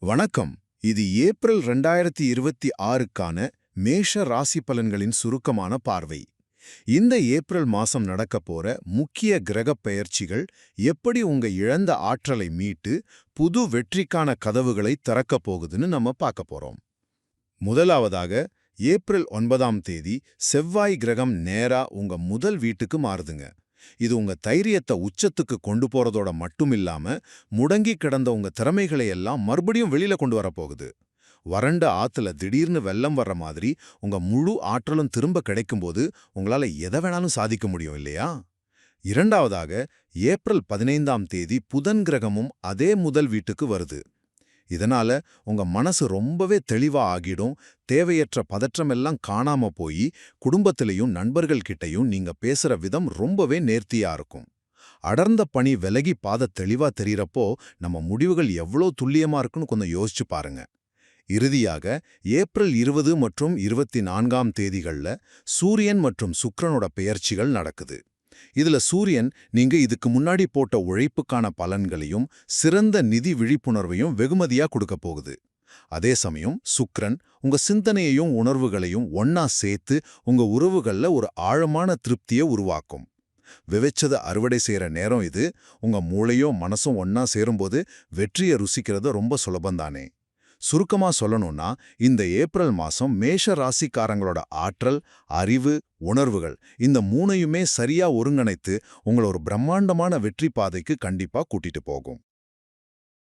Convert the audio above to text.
வணக்கம். இது ஏப்ரல் 2026க்கான மேஷ ராசி பலன்களின் சுருக்கமான பார்வை. இந்த ஏப்ரல் மாசம் நடக்கப் போற முக்கிய கிரகப் பெயர்ச்சிகள் எப்படி உங்க இழந்த ஆற்றலை மீட்டு புது வெற்றிக்கான கதவுகளை திறக்கப் போகுதுன்னு நம்ம பார்க்க போறோம். முதலாவதாக, ஏப்ரல் 9ஆம் தேதி செவ்வாய் கிரகம் நேரா உங்க முதல் வீட்டுக்கு மாறுதுங்க. இது உங்க தைரியத்தை உச்சத்துக்கு கொண்டு போறதோட மட்டுமில்லாம, முடங்கி கிடந்த உங்க திறமைகளை எல்லாம் மறுபடியும் வெளியில கொண்டு வரப்போகுது. வறண்ட ஆத்துல திடீர்னு வெள்ளம் வர்ற மாதிரி உங்க முழு ஆற்றலும் திரும்ப கிடைக்கும்போது உங்களால எதை வேணாலும் சாதிக்க முடியும் இல்லையா? இரண்டாவதாக, ஏப்ரல் 15ஆம் தேதி புதன் கிரகமும் அதே முதல் வீட்டுக்கு வருது. இதனால உங்க மனசு ரொம்பவே தெளிவா ஆகிடும். தேவையற்ற பதற்றமெல்லாம் காணாம போய் குடும்பத்திலையும் நண்பர்கள் கிட்டையும் நீங்க பேசுற விதம் ரொம்பவே நேர்த்தியா இருக்கும். அடர்ந்த பனி விலகி பாத தெளிவா தெரியறப்போ நம்ம முடிவுகள் எவ்வளோ துல்லியமா இருக்குன்னு கொஞ்சம் யோசிச்சு பாருங்க. இறுதியாக, ஏப்ரல் 20 மற்றும் 24ஆம் தேதிகள்ல சூரியன் மற்றும் சுக்கிரனோட பெயர்ச்சிகள் நடக்குது. இதுல சூரியன் நீங்க இதுக்கு முன்னாடி போட்ட உழைப்புக்கான பலன்களையும் சிறந்த நிதி விழிப்புணர்வையும் வெகுமதியா கொடுக்க போகுது. அதே சமயம் சுக்கிரன் உங்க சிந்தனையையும் உணர்வுகளையும் ஒன்னா சேர்த்து உங்க உறவுகள்ல ஒரு ஆழமான திருப்தியை உருவாக்கும். விதைச்சத அறுவடை செய்யற நேரம் இது. உங்க மூளையும் மனசும் ஒன்னா சேரும்போது வெற்றியை ருசிக்கிறது ரொம்ப சுலபந்தானே. சுருக்கமா சொல்லணும்னா, இந்த ஏப்ரல் மாசம் மேஷ ராசிக்காரங்களோட ஆற்றல், அறிவு, உணர்வுகள் இந்த மூணையுமே சரியா ஒருங்கிணைத்து உங்களை ஒரு பிரம்மாண்டமான வெற்றி பாதைக்கு கண்டிப்பா கூட்டிட்டு போகும்.